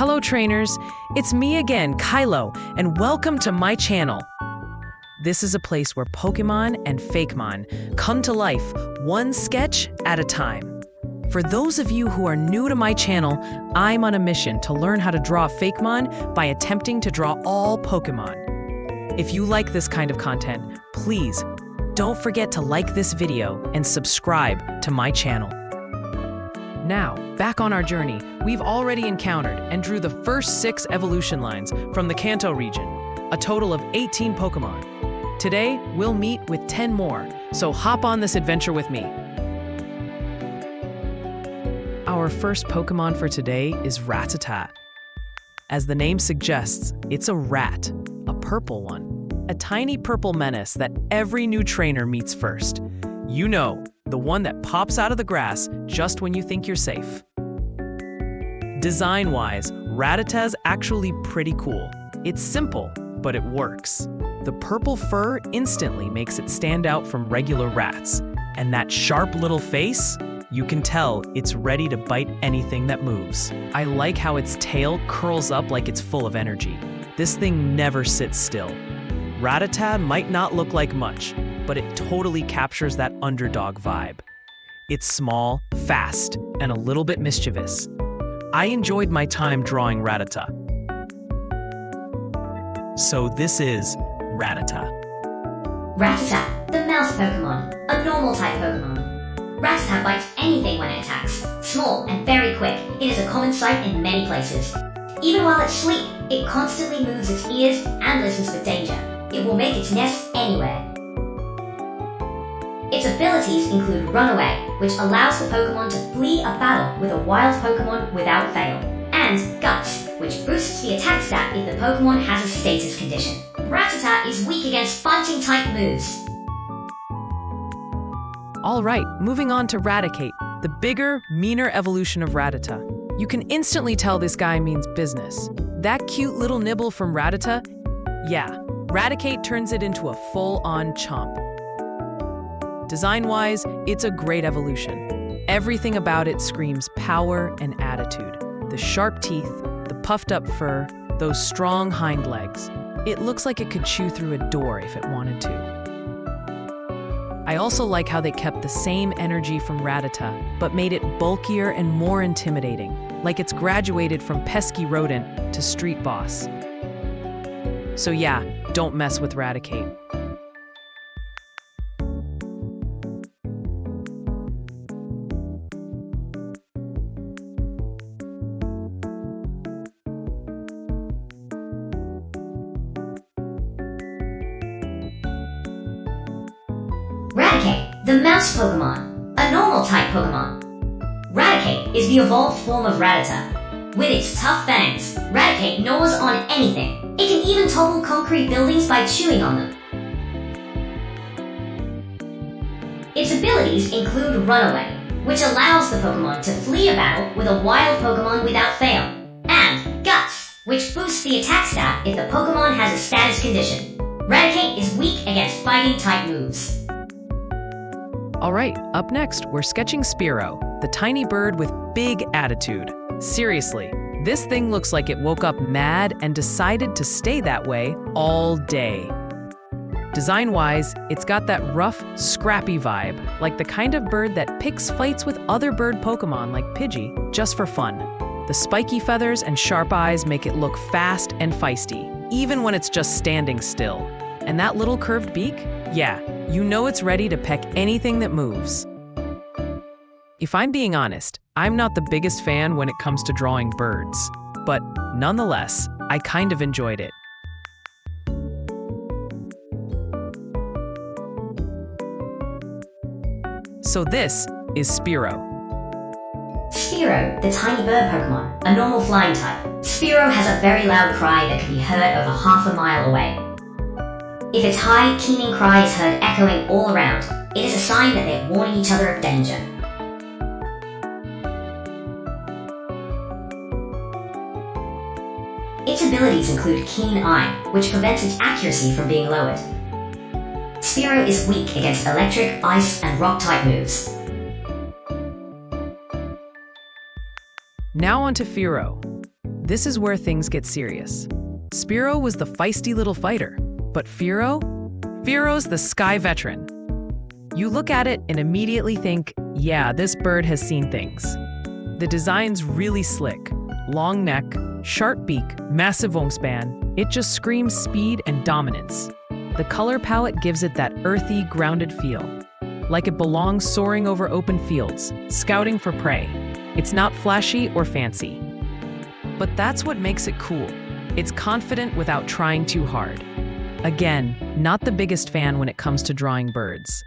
Hello trainers, it's me again, Kylo, and welcome to my channel. This is a place where Pokemon and Fakemon come to life, one sketch at a time. For those of you who are new to my channel, I'm on a mission to learn how to draw Fakemon by attempting to draw all Pokemon. If you like this kind of content, please don't forget to like this video and subscribe to my channel. Now, back on our journey, we've already encountered and drew the first 6 evolution lines from the Kanto region, a total of 18 Pokemon. Today, we'll meet with 10 more, so hop on this adventure with me. Our first Pokemon for today is Rattata. As the name suggests, it's a rat, a purple one, a tiny purple menace that every new trainer meets first. You know, the one that pops out of the grass just when you think you're safe. Design-wise, Rattata's actually pretty cool. It's simple, but it works. The purple fur instantly makes it stand out from regular rats. And that sharp little face? You can tell it's ready to bite anything that moves. I like how its tail curls up like it's full of energy. This thing never sits still. Rattata might not look like much, but it totally captures that underdog vibe. It's small, fast, and a little bit mischievous. I enjoyed my time drawing Rattata. So this is Rattata. Rattata, the mouse Pokemon, a normal type Pokemon. Rattata bites anything when it attacks. Small and very quick, it is a common sight in many places. Even while it's asleep, it constantly moves its ears and listens for danger. It will make its nest anywhere. Its abilities include Runaway, which allows the Pokemon to flee a battle with a wild Pokemon without fail, and Guts, which boosts the attack stat if the Pokemon has a status condition. Rattata is weak against fighting-type moves. Alright, moving on to Raticate, the bigger, meaner evolution of Rattata. You can instantly tell this guy means business. That cute little nibble from Rattata? Yeah, Raticate turns it into a full-on chomp. Design-wise, it's a great evolution. Everything about it screams power and attitude. The sharp teeth, the puffed-up fur, those strong hind legs. It looks like it could chew through a door if it wanted to. I also like how they kept the same energy from Rattata, but made it bulkier and more intimidating, like it's graduated from pesky rodent to street boss. So yeah, don't mess with Raticate. Raticate, the mouse Pokemon, a normal type Pokemon. Raticate is the evolved form of Rattata. With its tough fangs, Raticate gnaws on anything. It can even topple concrete buildings by chewing on them. Its abilities include Runaway, which allows the Pokemon to flee a battle with a wild Pokemon without fail, and Guts, which boosts the attack stat if the Pokemon has a status condition. Raticate is weak against fighting-type moves. Alright, up next, we're sketching Spearow, the tiny bird with big attitude. Seriously, this thing looks like it woke up mad and decided to stay that way all day. Design-wise, it's got that rough, scrappy vibe, like the kind of bird that picks fights with other bird Pokemon like Pidgey just for fun. The spiky feathers and sharp eyes make it look fast and feisty, even when it's just standing still. And that little curved beak? Yeah, you know it's ready to peck anything that moves. If I'm being honest, I'm not the biggest fan when it comes to drawing birds, but nonetheless, I kind of enjoyed it. So this is Spearow. Spearow, the tiny bird Pokemon, a normal flying type. Spearow has a very loud cry that can be heard over half a mile away. If its high, keening cry is heard echoing all around, it is a sign that they're warning each other of danger. Its abilities include Keen Eye, which prevents its accuracy from being lowered. Spearow is weak against electric, ice, and rock-type moves. Now onto Fearow. this is where things get serious. Spearow was the feisty little fighter, but Fearow? Fearow's the sky veteran. You look at it and immediately think, yeah, this bird has seen things. The design's really slick. Long neck, sharp beak, massive wingspan. It just screams speed and dominance. The color palette gives it that earthy, grounded feel, like it belongs soaring over open fields, scouting for prey. It's not flashy or fancy. But that's what makes it cool. It's confident without trying too hard. Again, not the biggest fan when it comes to drawing birds.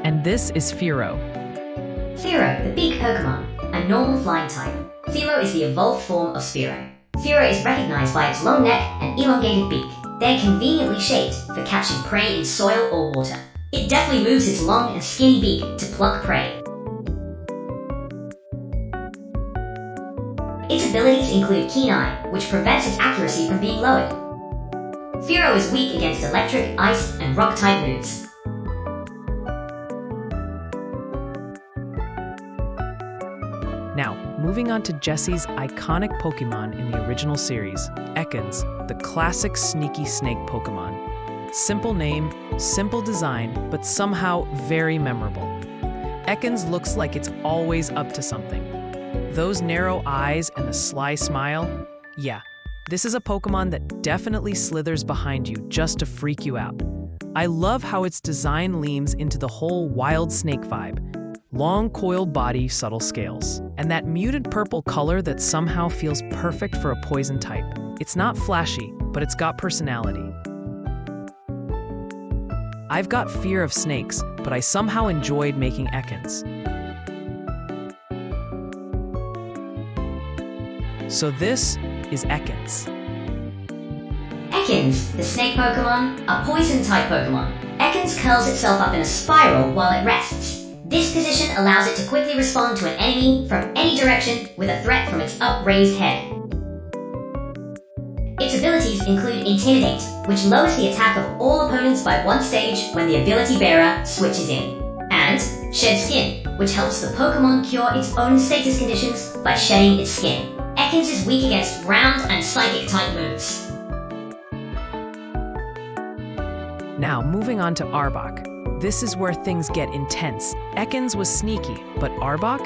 And this is Fearow. Fearow, the big Pokémon, a normal flying type. Fearow is the evolved form of Spearow. Fearow is recognized by its long neck and elongated beak. They're conveniently shaped for catching prey in soil or water. It deftly moves its long and skinny beak to pluck prey. Its abilities include Keen Eye, which prevents its accuracy from being lowered. Fearow is weak against electric, ice, and rock-type moves. Now, moving on to Jessie's iconic Pokémon in the original series, Ekans, the classic sneaky snake Pokémon. Simple name, simple design, but somehow very memorable. Ekans looks like it's always up to something. Those narrow eyes and the sly smile, yeah, this is a Pokémon that definitely slithers behind you just to freak you out. I love how its design leans into the whole wild snake vibe. Long coiled body, subtle scales, and that muted purple color that somehow feels perfect for a poison type. It's not flashy, but it's got personality. I've got fear of snakes, but I somehow enjoyed making Ekans. So this is Ekans. Ekans, the snake Pokémon, a poison-type Pokémon. Ekans curls itself up in a spiral while it rests. This position allows it to quickly respond to an enemy from any direction with a threat from its upraised head. Its abilities include Intimidate, which lowers the attack of all opponents by one stage when the ability bearer switches in, and Shed Skin, which helps the Pokémon cure its own status conditions by shedding its skin. Ekans is weak against ground and psychic type moves. Now, moving on to Arbok. This is where things get intense. Ekans was sneaky, but Arbok?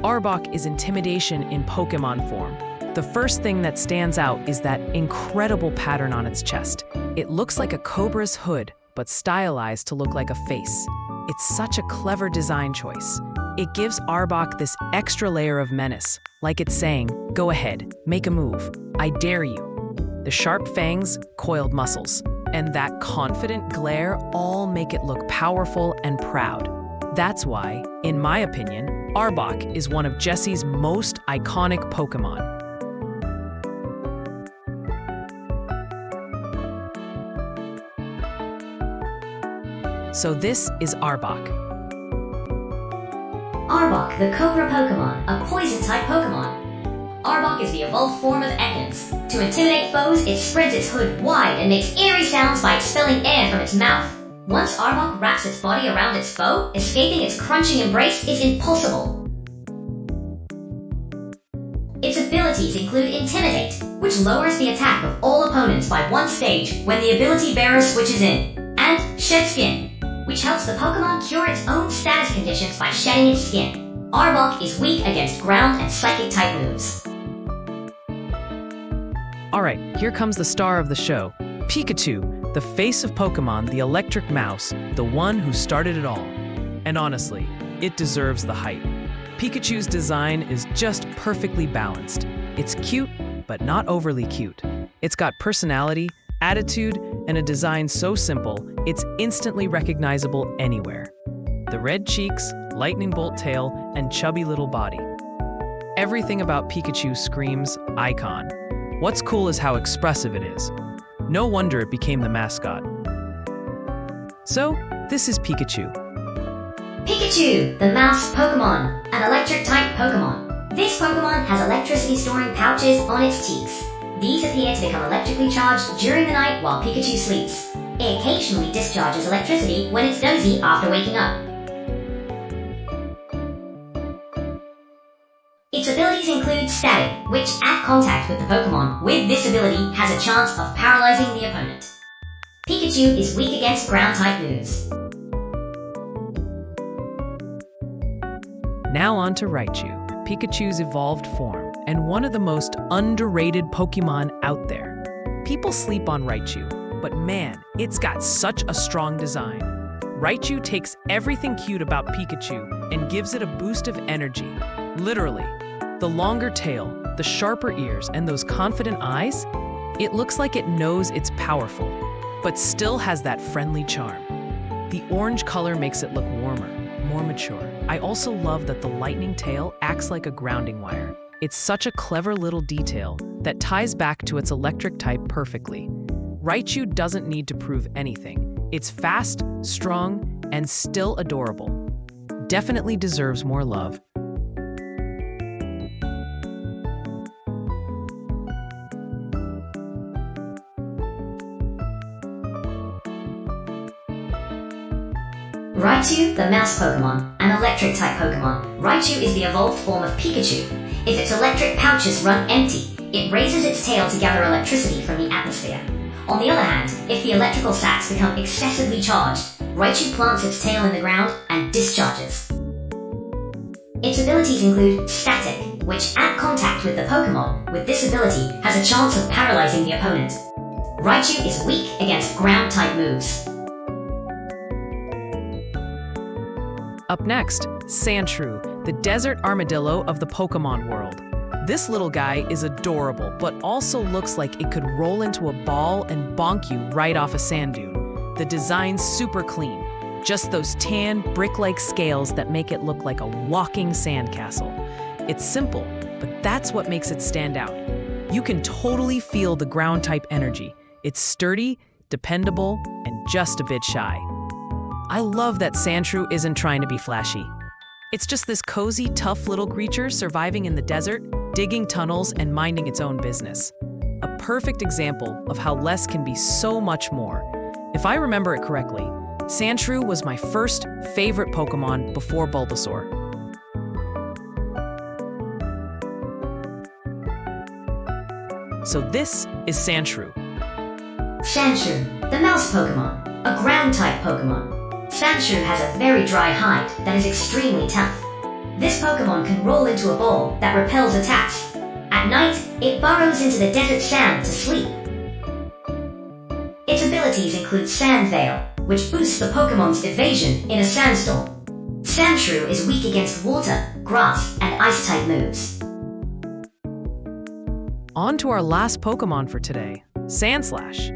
Arbok is intimidation in Pokémon form. The first thing that stands out is that incredible pattern on its chest. It looks like a cobra's hood, but stylized to look like a face. It's such a clever design choice. It gives Arbok this extra layer of menace, like it's saying, go ahead, make a move, I dare you. The sharp fangs, coiled muscles, and that confident glare all make it look powerful and proud. That's why, in my opinion, Arbok is one of Jessie's most iconic Pokémon. So this is Arbok. Arbok, the Cobra Pokémon, a poison-type Pokémon. Arbok is the evolved form of Ekans. To intimidate foes, it spreads its hood wide and makes eerie sounds by expelling air from its mouth. Once Arbok wraps its body around its foe, escaping its crunching embrace is impossible. Its abilities include Intimidate, which lowers the attack of all opponents by one stage when the ability bearer switches in, and Shed Skin, which helps the Pokémon cure its own status conditions by shedding its skin. Arbok is weak against ground and psychic type moves. Alright, here comes the star of the show, Pikachu, the face of Pokémon, the electric mouse, the one who started it all. And honestly, it deserves the hype. Pikachu's design is just perfectly balanced. It's cute, but not overly cute. It's got personality, attitude, and a design so simple, it's instantly recognizable anywhere. The red cheeks, lightning bolt tail, and chubby little body. Everything about Pikachu screams icon. What's cool is how expressive it is. No wonder it became the mascot. So, this is Pikachu. Pikachu, the mouse Pokémon, an electric-type Pokémon. This Pokémon has electricity-storing pouches on its cheeks. These appear to become electrically charged during the night while Pikachu sleeps. It occasionally discharges electricity when it's dozy after waking up. Its abilities include Static, which at contact with the Pokémon with this ability has a chance of paralyzing the opponent. Pikachu is weak against ground-type moves. Now on to Raichu, Pikachu's evolved form, and one of the most underrated Pokémon out there. People sleep on Raichu, but man, it's got such a strong design. Raichu takes everything cute about Pikachu and gives it a boost of energy. Literally. The longer tail, the sharper ears, and those confident eyes, it looks like it knows it's powerful, but still has that friendly charm. The orange color makes it look warmer, more mature. I also love that the lightning tail acts like a grounding wire. It's such a clever little detail that ties back to its electric type perfectly. Raichu doesn't need to prove anything. It's fast, strong, and still adorable. Definitely deserves more love. Raichu, the mouse Pokémon, an electric-type Pokémon. Raichu is the evolved form of Pikachu. If its electric pouches run empty, it raises its tail to gather electricity from the atmosphere. On the other hand, if the electrical sacs become excessively charged, Raichu plants its tail in the ground and discharges. Its abilities include Static, which at contact with the Pokémon with this ability has a chance of paralyzing the opponent. Raichu is weak against ground-type moves. Up next, Sandshrew, the desert armadillo of the Pokémon world. This little guy is adorable, but also looks like it could roll into a ball and bonk you right off a sand dune. The design's super clean. Just those tan, brick-like scales that make it look like a walking sandcastle. It's simple, but that's what makes it stand out. You can totally feel the ground-type energy. It's sturdy, dependable, and just a bit shy. I love that Sandshrew isn't trying to be flashy. It's just this cozy, tough little creature surviving in the desert, digging tunnels, and minding its own business. A perfect example of how less can be so much more. If I remember it correctly, Sandshrew was my first favorite Pokémon before Bulbasaur. So this is Sandshrew. Sandshrew, the mouse Pokémon, a ground-type Pokémon. Sandshrew has a very dry hide that is extremely tough. This Pokémon can roll into a ball that repels attacks. At night, it burrows into the desert sand to sleep. Its abilities include Sand Veil, which boosts the Pokémon's evasion in a sandstorm. Sandshrew is weak against water, grass, and ice-type moves. On to our last Pokémon for today, Sandslash.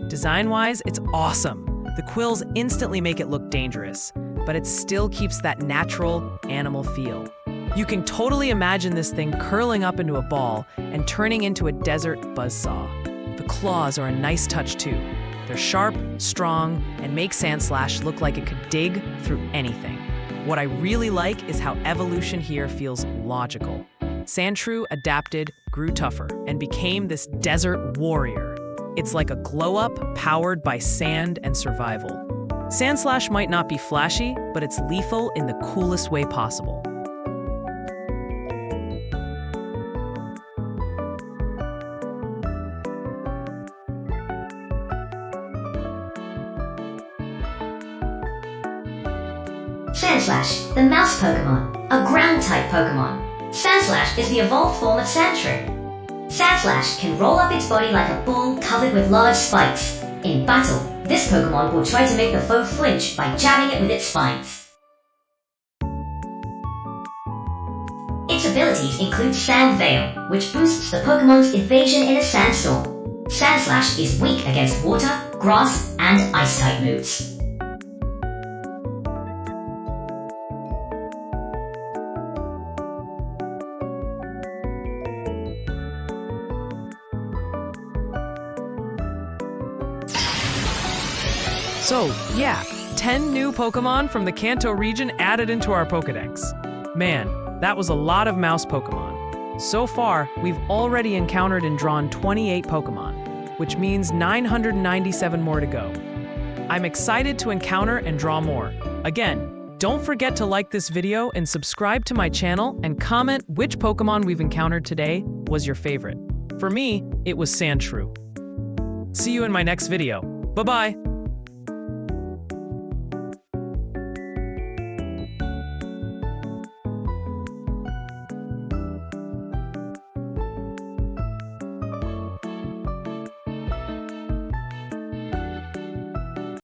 Design-wise, it's awesome. The quills instantly make it look dangerous, but it still keeps that natural animal feel. You can totally imagine this thing curling up into a ball and turning into a desert buzzsaw. The claws are a nice touch too. They're sharp, strong, and make Sandslash look like it could dig through anything. What I really like is how evolution here feels logical. Sandshrew adapted, grew tougher, and became this desert warrior. It's like a glow-up powered by sand and survival. Sandslash might not be flashy, but it's lethal in the coolest way possible. Sandslash, the mouse Pokémon, a ground-type Pokémon. Sandslash is the evolved form of Sandshrew. Sandslash can roll up its body like a ball covered with large spikes. In battle, this Pokémon will try to make the foe flinch by jabbing it with its spines. Its abilities include Sand Veil, which boosts the Pokémon's evasion in a sandstorm. Sandslash is weak against water, grass, and ice-type moves. So, yeah, 10 new Pokémon from the Kanto region added into our PokéDex. Man, that was a lot of mouse Pokémon. So far, we've already encountered and drawn 28 Pokémon, which means 997 more to go. I'm excited to encounter and draw more. Again, don't forget to like this video and subscribe to my channel and comment which Pokémon we've encountered today was your favorite. For me, it was Sandshrew. See you in my next video. Bye-bye!